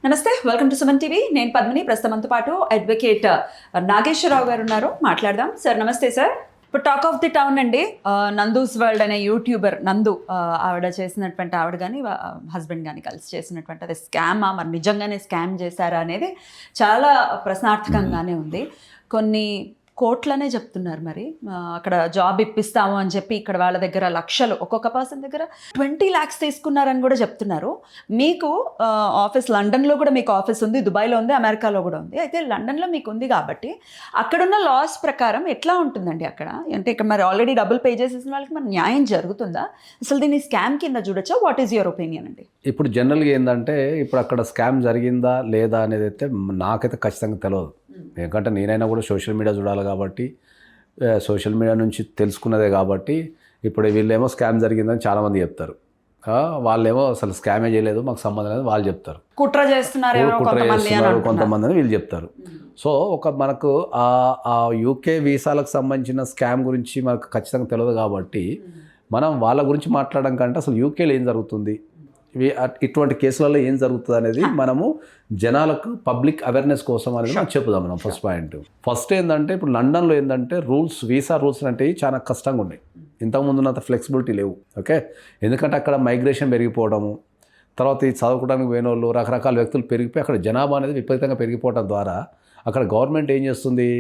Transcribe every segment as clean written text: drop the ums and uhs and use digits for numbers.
నమస్తే, welcome to Suman TV. నేను పద్మిని. ప్రస్తుతంతో పాటు అడ్వకేట్ నాగేశ్వరరావు గారు ఉన్నారు. మాట్లాడదాం. సార్ నమస్తే సార్. ఇప్పుడు టాక్ ఆఫ్ ది టౌన్ అండి, నందూస్ వరల్డ్ అనే యూట్యూబర్ నందు, ఆవిడ చేసినటువంటి ఆవిడ కానీ హస్బెండ్ కానీ కలిసి చేసినటువంటి అది స్కామా, మరి నిజంగానే స్కామ్ చేశారా అనేది చాలా ప్రశ్నార్థకంగానే ఉంది. కొన్ని కోట్లనే చెప్తున్నారు. మరి అక్కడ జాబ్ ఇప్పిస్తాము అని చెప్పి ఇక్కడ వాళ్ళ దగ్గర లక్షలు, ఒక్కొక్క పర్సన్ దగ్గర 20 lakhs తీసుకున్నారని కూడా చెప్తున్నారు. మీకు ఆఫీస్ లండన్లో కూడా మీకు ఆఫీస్ ఉంది, దుబాయ్లో ఉంది, అమెరికాలో కూడా ఉంది. అయితే లండన్లో మీకు ఉంది కాబట్టి అక్కడున్న లాస్ ప్రకారం ఎట్లా ఉంటుందండి అక్కడ? అంటే ఇక్కడ మరి ఆల్రెడీ డబ్బులు పే చేసేసిన వాళ్ళకి మరి న్యాయం జరుగుతుందా? అసలు దీన్ని స్కామ్ కింద చూడొచ్చా? వాట్ ఈజ్ యువర్ ఒపీనియన్ అండి? ఇప్పుడు జనరల్గా ఏంటంటే ఇప్పుడు అక్కడ స్కామ్ జరిగిందా లేదా అనేది అయితే నాకైతే ఖచ్చితంగా తెలియదు. ఎందుకంటే నేనైనా కూడా సోషల్ మీడియా చూడాలి కాబట్టి, సోషల్ మీడియా నుంచి తెలుసుకున్నదే కాబట్టి. ఇప్పుడు వీళ్ళేమో స్కామ్ జరిగిందని చాలామంది చెప్తారు, వాళ్ళేమో అసలు స్కామే చేయలేదు, మాకు సంబంధం లేదు వాళ్ళు చెప్తారు. కుట్ర చేస్తున్నారు కొంతమంది అని వీళ్ళు చెప్తారు. సో మనకు ఆ యూకే వీసాలకు సంబంధించిన స్కామ్ గురించి మనకు ఖచ్చితంగా తెలియదు కాబట్టి మనం వాళ్ళ గురించి మాట్లాడడం కంటే అసలు యూకేలో ఏం జరుగుతుంది, ఇటువంటి కేసులలో ఏం జరుగుతుంది అనేది మనము జనాలకు పబ్లిక్ అవేర్నెస్ కోసం అనేది మనం చెప్పుదాం. మనం ఫస్ట్ ఏంటంటే ఇప్పుడు లండన్లో ఏంటంటే వీసా రూల్స్ అంటే చాలా కష్టంగా ఉన్నాయి. ఇంతకుముందు ఉన్నంత ఫ్లెక్సిబిలిటీ లేవు. ఓకే, ఎందుకంటే అక్కడ మైగ్రేషన్ పెరిగిపోవడము, తర్వాత ఈ చదువుకోవడానికి పోయిన వాళ్ళు రకరకాల వ్యక్తులు పెరిగిపోయి అక్కడ జనాభా అనేది విపరీతంగా పెరిగిపోవడం ద్వారా అక్కడ గవర్నమెంట్ ఏం చేస్తుంది,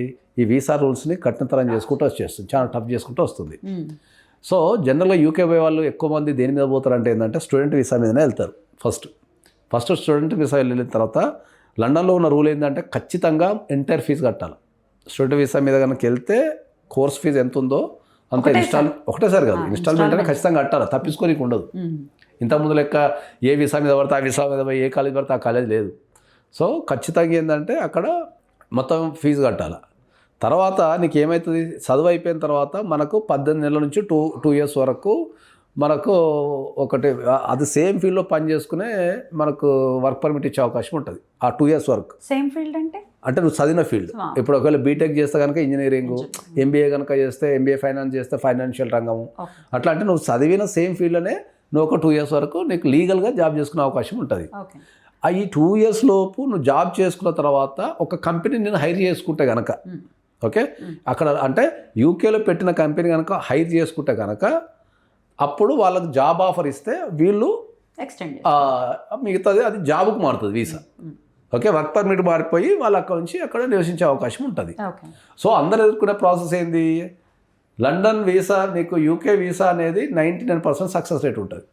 ఈ వీసా రూల్స్ని కఠినతరం చేసుకుంటూ వచ్చేస్తుంది, చాలా టఫ్ చేసుకుంటూ వస్తుంది. సో జనరల్గా యూకే పోయే వాళ్ళు ఎక్కువ మంది దేని మీద పోతారంటే ఏంటంటే స్టూడెంట్ వీసా మీదనే వెళ్తారు. ఫస్ట్ స్టూడెంట్ వీసా వెళ్ళిన తర్వాత లండన్లో ఉన్న రూల్ ఏంటంటే ఖచ్చితంగా ఎంటైర్ ఫీజు కట్టాలి. స్టూడెంట్ వీసా మీద కనుక వెళ్తే కోర్స్ ఫీజు ఎంత ఉందో అంత ఒకటేసారి కాదు, ఇన్స్టాల్మెంట్ అనేది ఖచ్చితంగా కట్టాలి, తప్పించుకోనికి ఉండదు. ఇంతకుముందు లెక్క ఏ వీసా మీద పడితే ఆ వీసా మీద ఏ కాలేజ్ పడితే ఆ కాలేజ్ లేదు. సో ఖచ్చితంగా ఏంటంటే అక్కడ మొత్తం ఫీజు కట్టాలి. తర్వాత నీకు ఏమవుతుంది, చదువు అయిపోయిన తర్వాత మనకు 18 నెలల నుంచి 2 years వరకు మనకు ఒకటి అది సేమ్ ఫీల్డ్లో పని చేసుకునే మనకు వర్క్ పర్మిట్ ఇచ్చే అవకాశం ఉంటుంది ఆ 2 years వరకు. సేమ్ ఫీల్డ్ అంటే నువ్వు చదివిన ఫీల్డ్. ఇప్పుడు ఒకవేళ బీటెక్ చేస్తే కనుక ఇంజనీరింగ్, ఎంబీఏ కనుక చేస్తే ఎంబీఏ ఫైనాన్స్ చేస్తే ఫైనాన్షియల్ రంగము, అట్లా అంటే నువ్వు చదివిన సేమ్ ఫీల్డ్లోనే నువ్వు ఒక 2 years వరకు నీకు లీగల్గా జాబ్ చేసుకునే అవకాశం ఉంటుంది. ఈ 2 years లోపు నువ్వు జాబ్ చేసుకున్న తర్వాత ఒక కంపెనీ నేను హైర్ చేసుకుంటే కనుక, ఓకే, అక్కడ అంటే యూకేలో పెట్టిన కంపెనీ కనుక హైర్ చేసుకుంటే కనుక అప్పుడు వాళ్ళకి జాబ్ ఆఫర్ ఇస్తే వీళ్ళు మిగతాది అది జాబ్కు మారుతుంది వీసా. ఓకే, వర్క్ పర్మిట్ మారిపోయి వాళ్ళు అక్కడ నుంచి అక్కడ నివసించే అవకాశం ఉంటుంది. సో అందరు ఎదుర్కొనే ప్రాసెస్ ఏంది, లండన్ వీసా నీకు యూకే వీసా అనేది 99% సక్సెస్ రేట్ ఉంటుంది.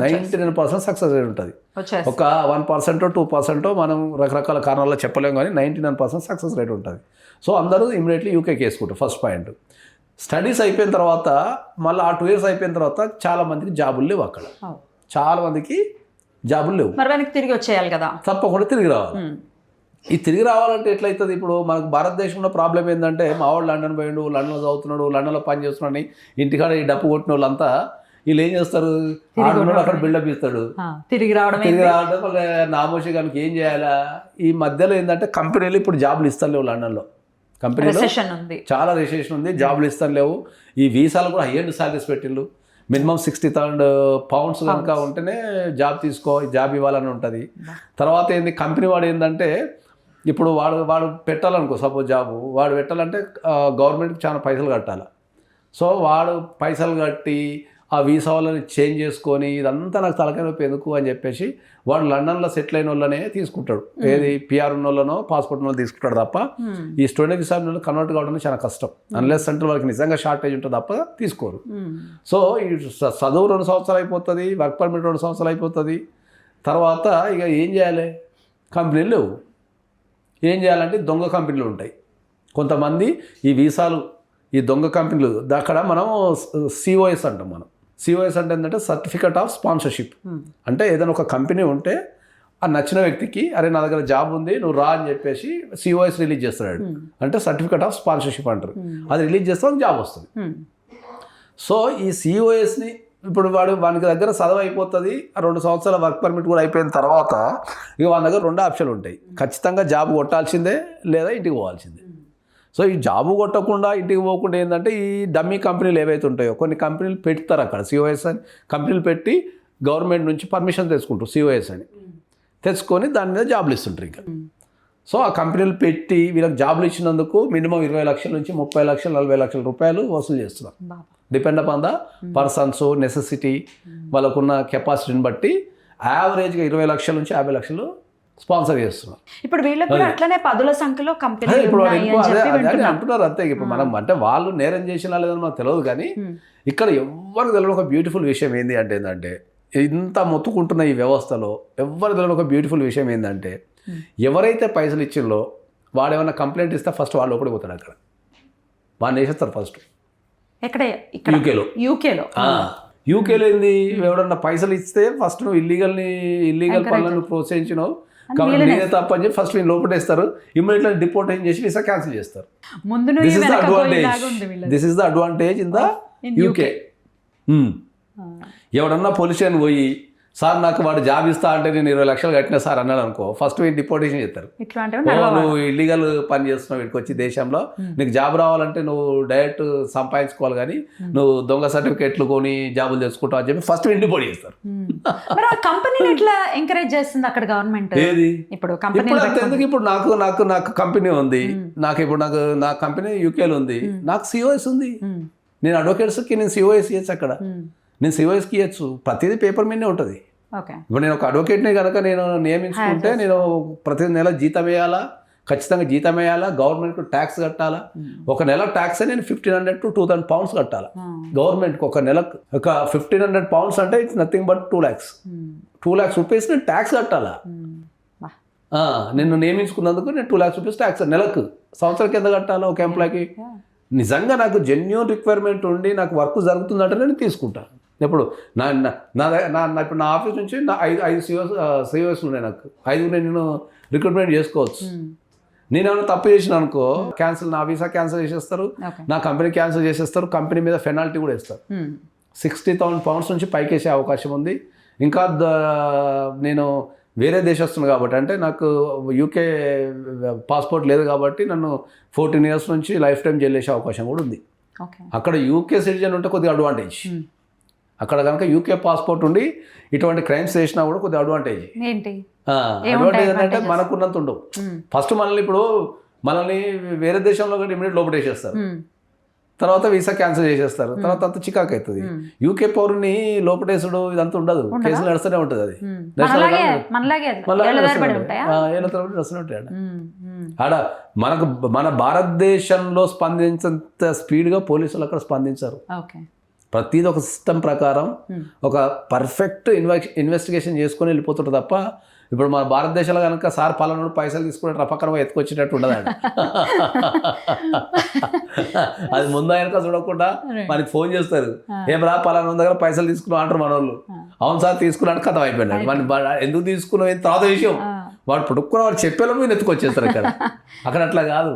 99% సక్సెస్ రేట్ ఉంటుంది. ఒక 1% 2% మనం రకరకాల కారణాల్లో చెప్పలేము, కానీ 99% సక్సెస్ రేట్ ఉంటుంది. సో అందరూ ఇమీడియట్లీ యూకేకి వేసుకుంటారు. First point. స్టడీస్ అయిపోయిన తర్వాత మళ్ళీ ఆ 2 years అయిపోయిన తర్వాత చాలా మందికి జాబులు లేవు. అక్కడ చాలా మందికి జాబులు లేవు. తిరిగి వచ్చేయాలి కదా, తప్పకుండా తిరిగి రావాలి. ఈ తిరిగి రావాలంటే ఎట్లయితుంది, ఇప్పుడు మనకు భారతదేశంలో ప్రాబ్లం ఏంటంటే మా వాడు లండన్ పోయిండు, లండన్లో చదువుతున్నాడు, లండన్లో పని చేస్తున్నాడు, ఇంటికాడ ఈ డప్పు కొట్టిన వాళ్ళంతా వీళ్ళు ఏం చేస్తారు, అక్కడ బిల్డప్ ఇస్తాడు, తిరిగి రావడం మళ్ళీ నామోషి కనుక ఏం చేయాలా. ఈ మధ్యలో ఏంటంటే కంపెనీలు ఇప్పుడు జాబులు ఇస్తాను లేవు. లండన్లో కంపెనీలో చాలా రిసెషన్ ఉంది, జాబులు ఇస్తాను లేవు. ఈ వీసాలు కూడా హై ఎండ్ సాలరీస్ పెట్టిండు. మినిమం 60,000 pounds కనుక ఉంటేనే జాబ్ ఇవ్వాలని ఉంటుంది. తర్వాత ఏంది, కంపెనీ వాడు ఏంటంటే ఇప్పుడు వాడు పెట్టాలనుకో, సపోజ్ జాబు వాడు పెట్టాలంటే గవర్నమెంట్కి చాలా పైసలు కట్టాలి. సో వాడు పైసలు కట్టి ఆ వీసా వాళ్ళని చేంజ్ చేసుకొని ఇదంతా నాకు తలకాయ నొప్పి ఎందుకు అని చెప్పేసి వాడు లండన్లో సెటిల్ అయిన వాళ్ళనే తీసుకుంటాడు. ఏది పిఆర్ ఉన్న వాళ్ళనో పాస్పోర్ట్ ఉన్న తీసుకుంటాడు తప్ప ఈ స్టూడెంట్ వీసా కన్వర్ట్ కావడం చాలా కష్టం. అన్లెస్ అంటే వాళ్ళకి నిజంగా షార్టేజ్ ఉంటుంది తప్ప తీసుకోరు. సో ఈ చదువు 2 సంవత్సరాలు అయిపోతుంది, వర్క్ పర్మిట్ 2 సంవత్సరాలు అయిపోతుంది. తర్వాత ఇక ఏం చేయాలి, కంపెనీలు లేవు. ఏం చేయాలంటే దొంగ కంపెనీలు ఉంటాయి. కొంతమంది ఈ వీసాలు ఈ దొంగ కంపెనీలు అక్కడ మనం సిఓఎస్ అంటాం. సిఓఎస్ అంటే ఏంటంటే సర్టిఫికేట్ ఆఫ్ స్పాన్సర్షిప్. అంటే ఏదైనా ఒక కంపెనీ ఉంటే ఆ నచ్చిన వ్యక్తికి అరే నా దగ్గర జాబ్ ఉంది నువ్వు రా అని చెప్పేసి సిఓఎస్ రిలీజ్ చేస్తాడు. అంటే సర్టిఫికేట్ ఆఫ్ స్పాన్సర్షిప్ అంటారు. అది రిలీజ్ చేస్తే జాబ్ వస్తుంది. సో ఈ సిఓఎస్ని ఇప్పుడు వానికి దగ్గర చదువు అయిపోతుంది, 2 సంవత్సరాల వర్క్ పర్మిట్ కూడా అయిపోయిన తర్వాత ఇక వాని దగ్గర 2 ఆప్షన్లు ఉంటాయి. ఖచ్చితంగా జాబ్ కొట్టాల్సిందే లేదా ఇంటికి పోవాల్సిందే. సో ఈ జాబు కొట్టకుండా ఇంటికి పోకుండా ఏంటంటే ఈ డమ్మీ కంపెనీలు ఏవైతే ఉంటాయో కొన్ని కంపెనీలు పెడతారు అక్కడ సిఓఎస్ అని కంపెనీలు పెట్టి గవర్నమెంట్ నుంచి పర్మిషన్ తీసుకుంటారు సిఓఎస్ అని. తెచ్చుకొని దాని మీద జాబులు ఇస్తుంటారు ఇంకా. సో ఆ కంపెనీలు పెట్టి వీళ్ళకి జాబులు ఇచ్చినందుకు మినిమం 20 లక్షల నుంచి 30 లక్షలు 40 లక్షల రూపాయలు వసూలు చేస్తున్నారు. Depend upon the persons necessity, వాళ్ళకున్న కెపాసిటీని బట్టి యావరేజ్గా 20 లక్షల నుంచి 50 లక్షలు స్పాన్సర్ చేస్తున్నారు. ఇప్పుడు వీళ్ళకి కూడా అట్లనే పదుల సంఖ్యలో కంపెనీలు ఇప్పుడు ఉన్నాయి అని చెప్పి అదే వింటున్నాం. అంటున్నారు అంతే. ఇప్పుడు మనం అంటే వాళ్ళు నేరం చేసినా లేదని మనకు తెలియదు, కానీ ఇక్కడ ఎవరికి తెలియని ఒక బ్యూటిఫుల్ విషయం ఏంటంటే ఇంత మొత్తుకుంటున్న ఈ వ్యవస్థలో ఎవరికి తెలియని ఒక బ్యూటిఫుల్ విషయం ఏంటంటే ఎవరైతే పైసలు ఇచ్చిందో వాడు ఏమైనా కంప్లైంట్ ఇస్తే ఫస్ట్ వాళ్ళు లోపలికి పోతాడు. అక్కడ వాడిని వేసేస్తారు ఫస్ట్. ఎక్కడ? ఇక్కడ యూకేలో యూకేలో ఏంది, ఎవడన్నా పైసలు ఇస్తే ఫస్ట్ నువ్వు ఇల్లీగల్ పనులను ప్రోత్సహించినావు కాబట్టి నేనే తప్ప అని చెప్పి ఫస్ట్ నేను లోపటేస్తారు. ఇమ్మీడియట్లీ డిపోర్టేషన్ చేసి వీసా క్యాన్సిల్ చేస్తారు. This is the advantage in the UK. ఎవడన్నా పొల్యూషన్ పోయి సార్ నాకు వాడు జాబ్ ఇస్తా అంటే నేను 20 లక్షలు కట్టినా సార్ అన్నాడు అనుకో, ఫస్ట్ వీళ్ళు డిపోర్టేషన్ చేస్తారు. నువ్వు ఇల్లీగల్ పని చేస్తున్నావు వీడికి వచ్చి దేశంలో, నీకు జాబ్ రావాలంటే నువ్వు డైరెక్ట్ సంపాదించుకోవాలి, కానీ నువ్వు దొంగ సర్టిఫికేట్లు కొని జాబులు తెచ్చుకుంటావు అని చెప్పి ఫస్ట్ వీళ్ళు డిపోర్ట్ చేస్తారు. కంపెనీ ఎట్లా ఎంకరేజ్ చేస్తుంది అక్కడ గవర్నమెంట్? ఏది ఇప్పుడు ఎందుకు ఇప్పుడు నాకు కంపెనీ ఉంది, నా కంపెనీ యూకేలో ఉంది, నాకు సిఓఎస్ ఉంది, నేను అడ్వకేట్స్కి నేను సిఓఎస్ ఇవ్వచ్చు, అక్కడ నేను సిఓఎస్కి ఇవ్వచ్చు, ప్రతిదీ పేపర్ మీదనే ఉంటుంది. ఇప్పుడు నేను ఒక అడ్వకేట్ని కనుక నేను నియమించుకుంటే నేను ప్రతి నెల జీతం వేయాలా, ఖచ్చితంగా జీతం వేయాలా, గవర్నమెంట్కి ట్యాక్స్ కట్టాలా. ఒక నెల ట్యాక్స్ నేను 1500 to 2000 pounds కట్టాలా గవర్నమెంట్కి. ఒక నెలకు ఒక 1500 pounds అంటే it's nothing but 2 lakhs. 2 lakhs rupees నేను ట్యాక్స్ కట్టాలా. నిన్ను నియమించుకున్నందుకు నేను 2 lakhs రూపీస్ ట్యాక్స్ నెలకు. సంవత్సరానికి ఎంత కట్టాలా ఒక ఎంప్లాయ్కి? నిజంగా నాకు జెన్యూన్ రిక్వైర్మెంట్ ఉండి నాకు వర్క్ జరుగుతుందంటే నేను తీసుకుంటాను. ఇప్పుడు ఇప్పుడు నా ఆఫీస్ నుంచి నా 5 సిఓఎస్లు ఉన్నాయి, నాకు 5 నేను రిక్రూట్మెంట్ చేసుకోవచ్చు. నేను ఏమైనా తప్పు చేసిన అనుకో క్యాన్సిల్, నా వీసా క్యాన్సిల్ చేసేస్తారు, నా కంపెనీ క్యాన్సిల్ చేసేస్తారు, కంపెనీ మీద పెనాల్టీ కూడా ఇస్తారు. 60,000 pounds నుంచి పైకేసే అవకాశం ఉంది. ఇంకా నేను వేరే దేశస్తున్నా కాబట్టి, అంటే నాకు యూకే పాస్పోర్ట్ లేదు కాబట్టి నన్ను 14 years నుంచి లైఫ్ టైం జైలు వేసే అవకాశం కూడా ఉంది. అక్కడ యూకే సిటిజన్ ఉంటే కొద్దిగా అడ్వాంటేజ్. అక్కడ కనుక యూకే పాస్పోర్ట్ ఉండి ఇటువంటి క్రైమ్స్ చేసినా కూడా కొద్దిగా అడ్వాంటేజ్. అడ్వాంటేజ్ ఏంటంటే మనకున్నంత ఉండవు. ఫస్ట్ మనల్ని వేరే దేశంలో కూడా ఇమీడియట్ లోపల వేసేస్తారు, తర్వాత వీసా క్యాన్సిల్ చేసేస్తారు, తర్వాత అంత చికాకు అవుతుంది. యూకే పౌరుని లోపటేసుడు ఇదంతా ఉండదు, కేసులు నడుస్తూనే ఉంటుంది. అది నడుస్తూనే ఆడ మన భారతదేశంలో స్పందించేంత స్పీడ్గా పోలీసులు అక్కడ స్పందించారు. ప్రతిదీ ఒక సిస్టమ్ ప్రకారం ఒక పర్ఫెక్ట్ ఇన్వెస్టిగేషన్ చేసుకొని వెళ్ళిపోతుంటారు తప్ప ఇప్పుడు మన భారతదేశంలో కనుక సార్ పలానా పైసలు తీసుకుంటే పక్కన ఎత్తుకొచ్చేటట్టు ఉండదండి. అది ముందు ఆయనక చూడకుండా మనకి ఫోన్ చేస్తారు, ఏం రా పలానా దగ్గర పైసలు తీసుకున్నావు అంటారు మన వాళ్ళు. అవును సార్ తీసుకున్నాడు, కథం అయిపోయినాడు. మన ఎందుకు తీసుకున్నావు ఏంటి తర్వాత విషయం, వాడు పుట్టుకున్న వాడు చెప్పేలో మీరు ఎత్తుకొచ్చేస్తారు. అక్కడ అట్లా కాదు.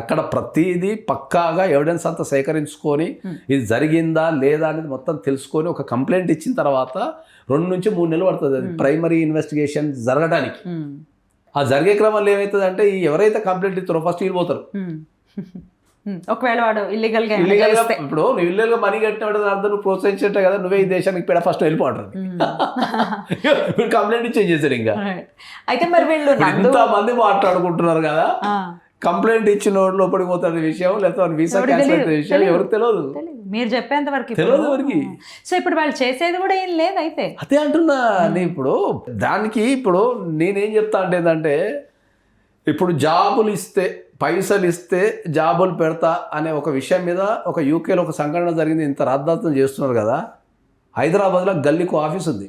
అక్కడ ప్రతిదీ పక్కాగా ఎవిడెన్స్ అంతా సేకరించుకొని ఇది జరిగిందా లేదా అనేది మొత్తం తెలుసుకొని ఒక కంప్లైంట్ ఇచ్చిన తర్వాత 2 నుంచి 3 నెలలు పడుతుంది అది ప్రైమరీ ఇన్వెస్టిగేషన్ జరగడానికి. ఆ జరిగే క్రమంలో ఏమవుతుంది అంటే ఎవరైతే కంప్లైంట్ ఇస్తారో ఫస్ట్ వెళ్ళిపోతారు. ఒకవేళ వాడు ఇల్లీగల్గా ఇప్పుడు నువ్వు ఇల్లీగల్గా మనీ కట్టిన అర్థం నువ్వు ప్రోత్సహించే కదా, నువ్వే ఈ దేశానికి పెడ ఫస్ట్ వెళ్ళిపోతారు. వీడు కంప్లైంట్ ఇచ్చేది చేశారు. ఇంకా అయితే మరి వీళ్ళు ఇంతమంది మాట్లాడుకుంటున్నారు కదా, కంప్లైంట్ ఇచ్చిన వాడు లోపలికి పోతాడు విషయం, లేకపోతే వీసా క్యాన్సిల్ అయితే విషయం ఎవరికి తెలియదు. మీరు చెప్పేంత వరకు తెలియదు ఎవరికి. సో ఇప్పుడు వాళ్ళు చేసేది కూడా ఏం లేదు. అయితే అదే అంటున్నా నేను. ఇప్పుడు దానికి ఇప్పుడు నేనేం చెప్తా అంటే ఏంటంటే, ఇప్పుడు జాబులు ఇస్తే పైసలు ఇస్తే జాబులు పెడతా అనే ఒక విషయం మీద ఒక యూకేలో ఒక సంఘటన జరిగింది. ఇంత రాద్ధాంతం చేస్తున్నారు కదా. హైదరాబాద్లో గల్లీకు ఆఫీస్ ఉంది,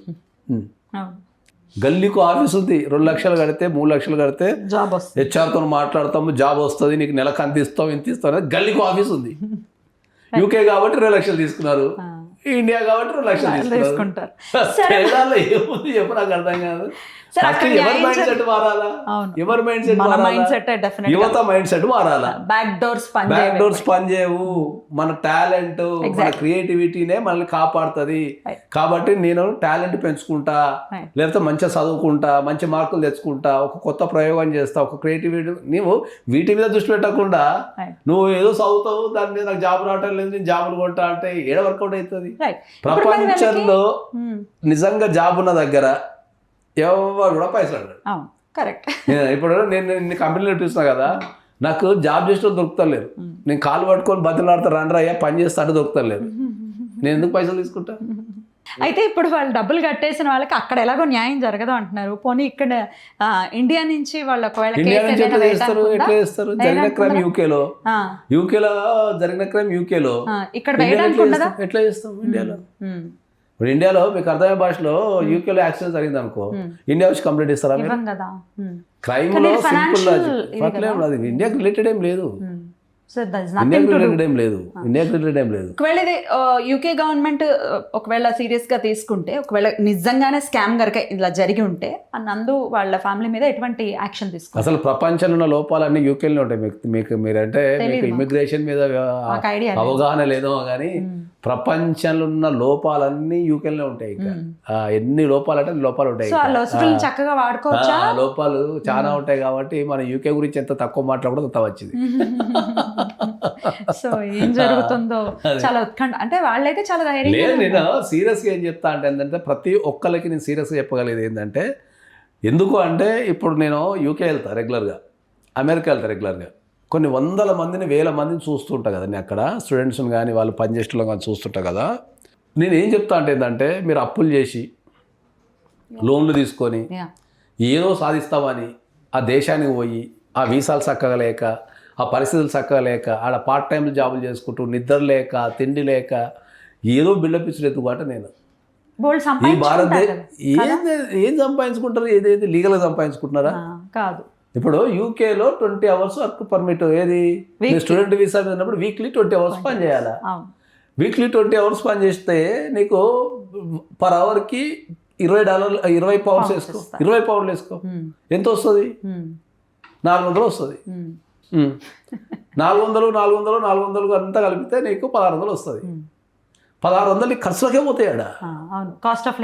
గల్లీకు ఆఫీస్ ఉంది. 2 లక్షలు కడితే 3 లక్షలు కడితే జాబ్ వస్తుంది, హెచ్ఆర్తో మాట్లాడతాము, జాబ్ వస్తుంది, నీకు నెలకు అంత ఇస్తావు ఇంత ఇస్తావు అనేది గల్లీకు ఆఫీస్ ఉంది. యూకే కాబట్టి 2 లక్షలు తీసుకున్నారు, ఇండియా కాబట్టి 2 లక్షలు తీసుకుంటారు. ఏముంది చెప్పు, నాకు అర్థం కాదు. ఎవరి మైండ్ సెట్ మారాలా, ఎవరి మైండ్ సెట్ యువత మైండ్ సెట్ మారాలా. బ్యాక్ డోర్స్ పనిచేయవు. మన టాలెంట్ మన క్రియేటివిటీనే మనల్ని కాపాడుతుంది. కాబట్టి నేను టాలెంట్ పెంచుకుంటా, లేకపోతే మంచిగా చదువుకుంటా, మంచి మార్కులు తెచ్చుకుంటా, ఒక కొత్త ప్రయోగం చేస్తా, ఒక క్రియేటివిటీ. నువ్వు వీటి మీద దృష్టి పెట్టకుండా నువ్వు ఏదో చదువుతావు, దాని మీద నాకు జాబ్ రావటం లేదు, నేను జాబులు కొంటా అంటే ఏడ వర్కౌట్ అవుతుంది. ప్రపంచంలో నిజంగా జాబ్ ఉన్న దగ్గర ఎవరు కూడా పైసలు అడగడు. అవును కరెక్ట్. ఇప్పుడు నేను ఇన్ని కంపెనీలు చూస్తున్నా కదా, నాకు జాబ్ చేసిన వాళ్ళు దొరుకుతలేరు. నేను కాలు పట్టుకొని బతిలాడుతా రండి అయ్యా పని చేస్తా అంటే దొరుకుతలేరు. నేను ఎందుకు పైసలు తీసుకుంటా? అయితే ఇప్పుడు వాళ్ళు డబ్బులు కట్టేసిన వాళ్ళకి అక్కడ ఎలాగో న్యాయం జరగదు అంటున్నారు. పోనీ ఇక్కడ ఇండియా నుంచి వాళ్ళు ఒకవేళ ఇండియా నుంచి ఎట్లా చేస్తారు? ఎట్లా చేస్తారు? జరిగిన క్రైమ్ యూకేలో జరిగిన క్రైమ్ యూకేలో ఇక్కడ వేయడానికి ఉండదా? ఎట్లా చేస్తాం ఇండియాలో? ఇప్పుడు ఇండియాలో మీకు అర్థమయ్యే భాషలో యూకేలో యాక్సిడెంట్ జరిగింది అనుకో, ఇండియా వచ్చి కంప్లైంట్ ఇస్తారా? ఇవ్వం కదా. క్రైమ్ లో సింపుల్ లాజిక్. అది ఇండియాకి రిలేటెడ్ ఏం లేదు. So there's ఇండియాకి nothing to do. రిలేటెడ్ ఏం లేదు. ఇండియాకి రిలేటెడ్ ఏం లేదు. ఒకవేళ ఇది యూకే గవర్నమెంట్ ఒకవేళ సీరియస్ గా తీసుకుంటే, ఒకవేళ నిజంగానే స్కామ్ గనక ఇలా జరిగి ఉంటే నందు వాళ్ళ ఫ్యామిలీ మీద ఎటువంటి యాక్షన్ తీసుకుంటారు? అసలు ప్రపంచంలో ఉన్న లోపాలన్నీ యూకేలో ఉంటాయి. మీకు మీరంటే మీకు ఇమిగ్రేషన్ మీద అవగాహన లేదో కానీ ప్రపంచంలో ఉన్న లోపాలన్నీ యూకేలో ఉంటాయి. ఇంకా ఎన్ని లోపాలు అంటే లోపాలు ఉంటాయి. చక్కగా వాడుకోవచ్చా? లోపాలు చాలా ఉంటాయి కాబట్టి మన యూకే గురించి ఎంత తక్కువ మాట్లాడడం అంత వచ్చింది. సో ఏం జరుగుతుందో చాలా ఉత్కంఠ. అంటే వాళ్ళైతే చాలా ధైర్యం. లేదు, నేను సీరియస్గా ఏం చెప్తా అంటే ఏంటంటే ప్రతి ఒక్కరికి నేను సీరియస్గా చెప్పగలిగేది ఏంటంటే, ఎందుకు అంటే ఇప్పుడు నేను యూకే వెళ్తా రెగ్యులర్గా, అమెరికా వెళ్తా రెగ్యులర్గా, కొన్ని వందల మందిని వేల మందిని చూస్తుంటా కదా నేను అక్కడ, స్టూడెంట్స్ని కానీ వాళ్ళు పనిచేసేలో కానీ చూస్తుంటా కదా. నేను ఏం చెప్తా అంటే ఏంటంటే, మీరు అప్పులు చేసి లోన్లు తీసుకొని ఏదో సాధిస్తామని ఆ దేశానికి పోయి ఆ వీసాలు చక్కగా లేక, ఆ పరిస్థితులు చక్కగా లేక, ఆడ పార్ట్ టైం జాబులు చేసుకుంటూ నిద్ర లేక తిండి లేక ఏదో బిల్డప్ ఇచ్చిన ఎత్తుబాట నేను ఈ భారతదేశం ఏం సంపాదించుకుంటారు? ఏదైతే లీగల్గా సంపాదించుకుంటున్నారా? కాదు. ఇప్పుడు యూకేలో 20 hours వర్క్ పర్మిట్, ఏది స్టూడెంట్ వీసా మీద ఉన్నప్పుడు వీక్లీ 20 hours పని చేయాలా? వీక్లీ 20 hours పని చేస్తే నీకు పర్ అవర్కి $20, 20 pounds వేసుకో, 20 pounds వేసుకో, ఎంత వస్తుంది? 400 వస్తుంది. 400 అంతా కలిపితే నీకు 1600 వస్తుంది. 1600 ఖర్చులకే పోతాయాడ. కాస్ట్ ఆఫ్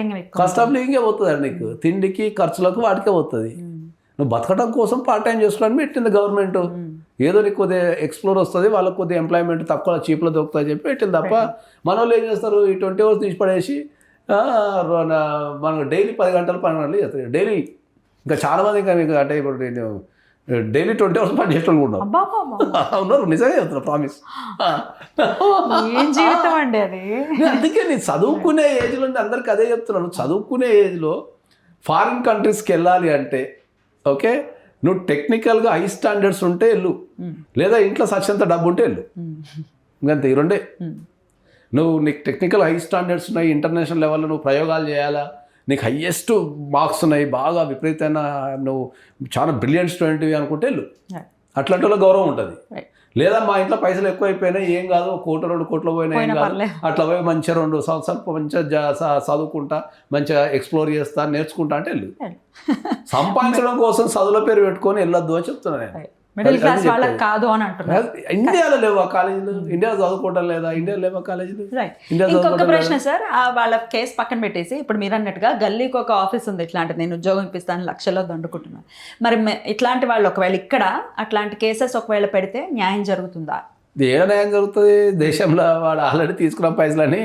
లివింగే పోతుంది నీకు, తిండికి ఖర్చులకు వాటికే పోతుంది. నువ్వు బతకడం కోసం పార్ట్ టైం చేసుకోవడానికి పెట్టింది గవర్నమెంట్. ఏదో నీకు కొద్దిగా ఎక్స్ప్లోర్ వస్తుంది, వాళ్ళకి కొద్దిగా ఎంప్లాయ్మెంట్ తక్కువ చీప్లో దొరుకుతుంది చెప్పి పెట్టింది తప్ప మన వాళ్ళు ఏం చేస్తారు? ఈ 20 hours తీసి పడేసి మనకు డైలీ 10 గంటలు 12 గంటలు చేస్తారు డైలీ. ఇంకా చాలామంది ఇంకా మీకు అంటే ఇప్పుడు నేను డైలీ 20 hours పని చేసేవాళ్ళు కూడా ఉన్నారు. నిజంగా చెప్తున్నా, ప్రామిస్. జీవితం అండి అది. అందుకే నేను చదువుకునే ఏజ్లో అందరికి అదే చెప్తున్నాను. చదువుకునే ఏజ్లో ఫారిన్ కంట్రీస్కి వెళ్ళాలి అంటే ఓకే, నువ్వు టెక్నికల్గా హై స్టాండర్డ్స్ ఉంటే వెళ్ళు, లేదా ఇంట్లో సచ్చేంత డబ్బు ఉంటే వెళ్ళు. ఇంకంతే, ఈ రెండే. నీకు టెక్నికల్ హై స్టాండర్డ్స్ ఉన్నాయి, ఇంటర్నేషనల్ లెవెల్లో నువ్వు ప్రయోగాలు చేయాలా, నీకు హయ్యెస్ట్ మార్క్స్ ఉన్నాయి, బాగా విపరీతమైన నువ్వు చాలా బ్రిలియంట్ స్టూడెంట్ అనుకుంటే వెళ్ళు. అట్లాంటి వాళ్ళ గౌరవం ఉంటుంది. లేదా మా ఇంట్లో పైసలు ఎక్కువ అయిపోయినాయి, ఏం కాదు, 1 కోటి 2 కోట్లు పోయినా ఏం కాదు, అట్లా పోయి మంచిగా 2 సంవత్సరాలు మంచిగా చదువుకుంటా, మంచిగా ఎక్స్ప్లోర్ చేస్తా, నేర్చుకుంటా అంటే వెళ్ళు. సంపాదించడం కోసం చదువుల పేరు పెట్టుకొని వెళ్ళొద్దు అని చెప్తున్నా నేను. మిడిల్ క్లాస్ వాళ్ళకి కాదు అని అంటున్నారు. ఇండియాలో లేవా కాలేజీలు? ఇండియాలో చదువుకోవడం లేదా? ఇండియాలో లేవా కాలేజీలు? ఇంకొక ప్రశ్న సార్, వాళ్ళ కేసు పక్కన పెట్టేసి ఇప్పుడు మీరు అన్నట్టుగా గల్లీకి ఒక ఆఫీస్ ఉంది, ఇట్లాంటిది నేను ఉద్యోగం ఇప్పిస్తాను లక్షల్లో దండుకుంటున్నాను. మరి ఇట్లాంటి వాళ్ళు ఒకవేళ ఇక్కడ అట్లాంటి కేసెస్ ఒకవేళ పెడితే న్యాయం జరుగుతుందా? ఏ న్యాయం జరుగుతుంది? దేశంలో వాడు ఆల్రెడీ తీసుకున్న పైసలని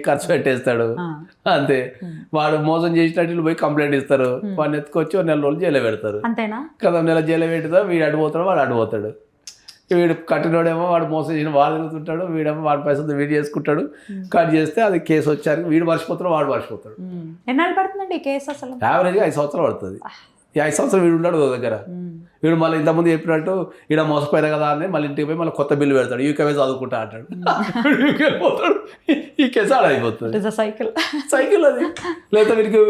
ఖర్చు పెట్టేస్తాడు అంతే. వాడు మోసం చేసినట్టు పోయి కంప్లైంట్ ఇస్తారు, వాడిని ఎత్తుకొచ్చి 1 నెల రోజులు జైలు పెడతారు. అంతేనా? కదా, నెల జైలు పెడతారు, వీడు అడిపోతాడు, వాడు అడిపోతాడు. వీడు కట్టినోడేమో వాడు మోసం చేసిన వాడు తిరుగుతుంటాడు, వీడేమో వాడి పైసలు వీడు చేసుకుంటాడు. కట్ చేస్తే అది కేసు వచ్చారు, వీడు మర్చిపోతాడు, వాడు మర్చిపోతాడు. ఎన్నాళ్ళు పడుతుందండి ఈ కేసు? అసలు యావరేజ్గా 5 సంవత్సరాలు పడుతుంది. ఈ 5 సంవత్సరాలు వీడు ఉన్నాడు దగ్గర. వీడు మళ్ళీ ఇంతకుముందు చెప్పినట్టు ఈడ మోసపోయినా కదా అని మళ్ళీ ఇంటికి పోయి మళ్ళీ కొత్త బిల్లు పెడతాడు, యూకే చదువుకుంటా అంటాడు, యూకే పోతాడు, ఈ కేసు ఆడైపోతుంది. సైకిల్ అది. లేదా వీడికి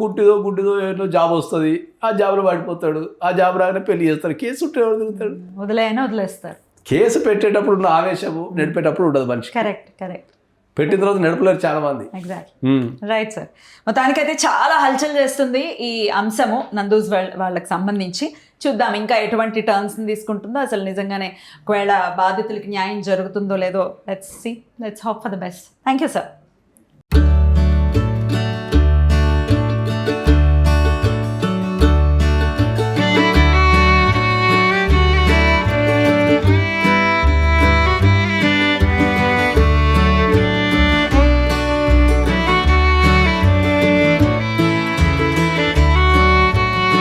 కుట్టిదో గుడ్డిదో ఏదో జాబ్ వస్తుంది, ఆ జాబ్లో పడిపోతాడు, ఆ జాబ్ రాగానే పెళ్లి చేస్తాడు, కేసు ఉంటే ఎవరు తిరుగుతాడు? వదిలేస్తారు. కేసు పెట్టేటప్పుడు ఉన్న ఆవేశము నడిపేటప్పుడు ఉండదు మనిషి. కరెక్ట్. పెట్టిన తర్వాత నడపలేరు చాలా మంది. Exactly, right sir. మొత్తానికైతే చాలా హల్చల్ చేస్తుంది ఈ అంశము నందూస్ వాళ్ళకి సంబంధించి. చూద్దాం ఇంకా ఎటువంటి టర్న్స్ తీసుకుంటుందో, అసలు నిజంగానే ఒకవేళ బాధితులకి న్యాయం జరుగుతుందో లేదో. Let's hope for the best. Thank you sir.